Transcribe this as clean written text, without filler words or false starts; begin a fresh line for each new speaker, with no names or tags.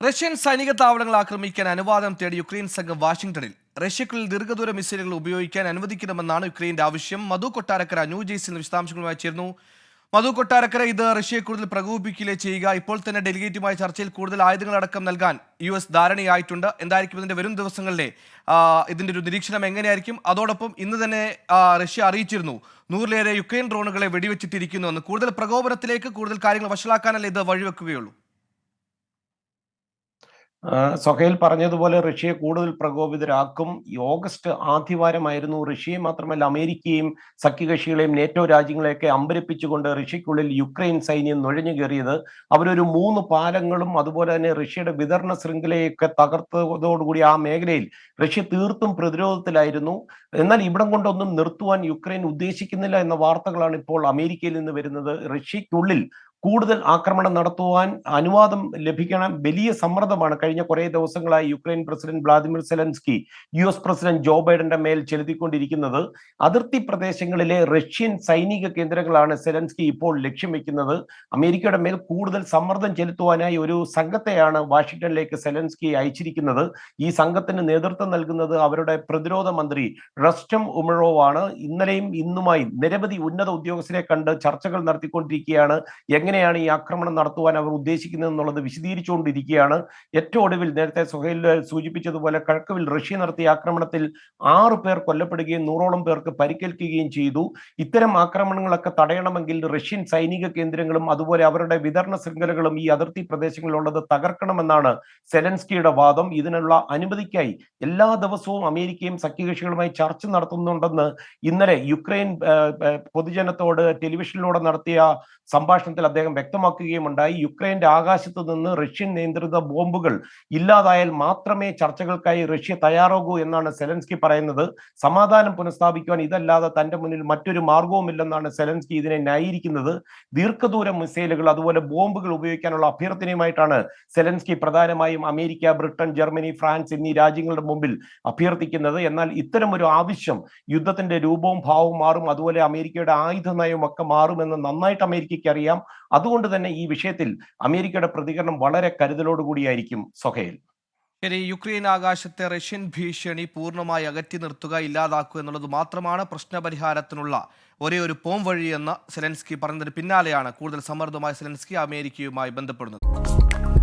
Russian സൈനിക താവളങ്ങൾ ആക്രമിക്കാൻ അനുവാദം തേടി യുക്രൈൻ സംഘം വാഷിംഗ്ടണിൽ. റഷ്യക്കുള്ളിൽ ദീർഘദൂര മിസൈലുകൾ ഉപയോഗിക്കാൻ അനുവദിക്കണമെന്നാണ് യുക്രൈന്റെ ആവശ്യം. മധു കൊട്ടാരക്കര ന്യൂജേഴ്സിയിൽ നിന്ന് വിശദാംശങ്ങളുമായി ചേർന്നു. മധു കൊട്ടാരക്കര, ഇത് റഷ്യയെ കൂടുതൽ പ്രകോപിപ്പിക്കുകയേ ചെയ്യുക. ഇപ്പോൾ തന്നെ ഡെലിഗേറ്റുമായി ചർച്ചയിൽ കൂടുതൽ ആയുധങ്ങളടക്കം നൽകാൻ US ധാരണയായിട്ടുണ്ട്. എന്തായിരിക്കും ഇതിന്റെ വരും ദിവസങ്ങളിലെ ഇതിന്റെ ഒരു നിരീക്ഷണം എങ്ങനെയായിരിക്കും? അതോടൊപ്പം ഇന്ന് തന്നെ റഷ്യ അറിയിച്ചിരുന്നു 100ലേറെ യുക്രൈൻ ഡ്രോണുകളെ വെടിവെച്ചിട്ടിരിക്കുന്നുവെന്ന്. കൂടുതൽ പ്രകോപനത്തിലേക്ക്, കൂടുതൽ കാര്യങ്ങൾ വഷളാക്കാനല്ലേ ഇത് വഴിവെക്കുകയുള്ളൂ?
സൊഹൈൽ പറഞ്ഞതുപോലെ റഷ്യയെ കൂടുതൽ പ്രകോപിതരാക്കും. ഈ ഓഗസ്റ്റ് ആദ്യവാരമായിരുന്നു റഷ്യയെ മാത്രമല്ല അമേരിക്കയും സഖ്യകക്ഷികളെയും നേറ്റോ രാജ്യങ്ങളെയൊക്കെ അമ്പരപ്പിച്ചുകൊണ്ട് റഷ്യക്കുള്ളിൽ യുക്രൈൻ സൈന്യം നുഴഞ്ഞു കയറിയത്. അവരൊരു 3 പാലങ്ങളും അതുപോലെ തന്നെ റഷ്യയുടെ വിതരണ ശൃംഖലയൊക്കെ തകർത്തതോടുകൂടി ആ മേഖലയിൽ റഷ്യ തീർത്തും പ്രതിരോധത്തിലായിരുന്നു. എന്നാൽ ഇവിടം കൊണ്ടൊന്നും നിർത്തുവാൻ യുക്രൈൻ ഉദ്ദേശിക്കുന്നില്ല എന്ന വാർത്തകളാണ് ഇപ്പോൾ അമേരിക്കയിൽ നിന്ന് വരുന്നത്. റഷ്യക്കുള്ളിൽ കൂടുതൽ ആക്രമണം നടത്തുവാൻ അനുവാദം ലഭിക്കണം. വലിയ സമ്മർദ്ദമാണ് കഴിഞ്ഞ കുറെ ദിവസങ്ങളായി Ukraine president Vladimir Zelensky US president Joe ബൈഡന്റെ മേൽ ചെലുത്തിക്കൊണ്ടിരിക്കുന്നത്. അതിർത്തി പ്രദേശങ്ങളിലെ റഷ്യൻ സൈനിക കേന്ദ്രങ്ങളാണ് സെലൻസ്കി ഇപ്പോൾ ലക്ഷ്യം വെക്കുന്നത്. അമേരിക്കയുടെ മേൽ കൂടുതൽ സമ്മർദ്ദം ചെലുത്തുവാനായി ഒരു സംഘത്തെയാണ് വാഷിംഗ്ടണിലേക്ക് സെലൻസ്കി അയച്ചിരിക്കുന്നത്. ഈ സംഘത്തിന് നേതൃത്വം നൽകുന്നത് അവരുടെ പ്രതിരോധ മന്ത്രി റസ്റ്റം ഉമറോവ് ആണ്. ഇന്നലെയും ഇന്നുമായി നിരവധി ഉന്നത ഉദ്യോഗസ്ഥരെ കണ്ട് ചർച്ചകൾ നടത്തിക്കൊണ്ടിരിക്കുകയാണ്. എങ്ങനെയാണ് ഈ ആക്രമണം നടത്തുവാൻ അവർ ഉദ്ദേശിക്കുന്നത് എന്നുള്ളത് വിശദീകരിച്ചുകൊണ്ടിരിക്കുകയാണ്. ഏറ്റവും ഒടുവിൽ നേരത്തെ സുഹൈൽ സൂചിപ്പിച്ചതുപോലെ കിഴക്കുവിൽ റഷ്യ നടത്തിയ ആക്രമണത്തിൽ 6 പേർ കൊല്ലപ്പെടുകയും 100ഓളം പേർക്ക് പരിക്കേൽക്കുകയും ചെയ്തു. ഇത്തരം ആക്രമണങ്ങളൊക്കെ തടയണമെങ്കിൽ റഷ്യൻ സൈനിക കേന്ദ്രങ്ങളും അതുപോലെ അവരുടെ വിതരണ ശൃംഖലകളും ഈ അതിർത്തി പ്രദേശങ്ങളിലുള്ളത് തകർക്കണമെന്നാണ് സെലൻസ്കിയുടെ വാദം. ഇതിനുള്ള അനുമതിക്കായി എല്ലാ ദിവസവും അമേരിക്കയും സഖ്യകക്ഷികളുമായി ചർച്ച നടത്തുന്നുണ്ടെന്ന് ഇന്നലെ യുക്രൈൻ പൊതുജനത്തോട് ടെലിവിഷനിലൂടെ നടത്തിയ സംഭാഷണത്തിൽ അദ്ദേഹം വ്യക്തമാക്കുകയുമുണ്ടായി. യുക്രൈന്റെ ആകാശത്ത് നിന്ന് റഷ്യൻ നിയന്ത്രിത ബോംബുകൾ ഇല്ലാതായാൽ മാത്രമേ ചർച്ചകൾക്കായി റഷ്യ തയ്യാറാകൂ എന്നാണ് സെലൻസ്കി പറയുന്നത്. സമാധാനം പുനഃസ്ഥാപിക്കുവാൻ ഇതല്ലാതെ തന്റെ മുന്നിൽ മറ്റൊരു മാർഗവുമില്ലെന്നാണ് സെലൻസ്കി ഇതിനെ ന്യായീകരിക്കുന്നത്. ദീർഘദൂര മിസൈലുകൾ അതുപോലെ ബോംബുകൾ ഉപയോഗിക്കാനുള്ള അഭ്യർത്ഥനയുമായിട്ടാണ് സെലൻസ്കി പ്രധാനമായും അമേരിക്ക, ബ്രിട്ടൻ, ജർമ്മനി, ഫ്രാൻസ് എന്നീ രാജ്യങ്ങളുടെ മുമ്പിൽ അഭ്യർത്ഥിക്കുന്നത്. എന്നാൽ ഇത്തരം ഒരു ആവശ്യം യുദ്ധത്തിന്റെ രൂപവും ഭാവവും മാറും, അതുപോലെ അമേരിക്കയുടെ ആയുധ നയവും ഒക്കെ മാറുമെന്ന് നന്നായിട്ട് അമേരിക്കയ്ക്ക് അറിയാം. അതുകൊണ്ട് തന്നെ ഈ വിഷയത്തിൽ അമേരിക്കയുടെ പ്രതികരണം വളരെ കരുതലോടുകൂടിയായിരിക്കും സൊഹൈൽ.
ശരി, യുക്രൈൻ ആകാശത്തെ റഷ്യൻ ഭീഷണി പൂർണ്ണമായി അകറ്റി നിർത്തുക, ഇല്ലാതാക്കുക എന്നുള്ളത് മാത്രമാണ് പ്രശ്നപരിഹാരത്തിനുള്ള ഒരേ ഒരു പോം വഴിയെന്ന് സെലൻസ്കി പറഞ്ഞതിന് പിന്നാലെയാണ് കൂടുതൽ സമ്മർദ്ദവുമായി സെലൻസ്കി അമേരിക്കയുമായി ബന്ധപ്പെടുന്നത്.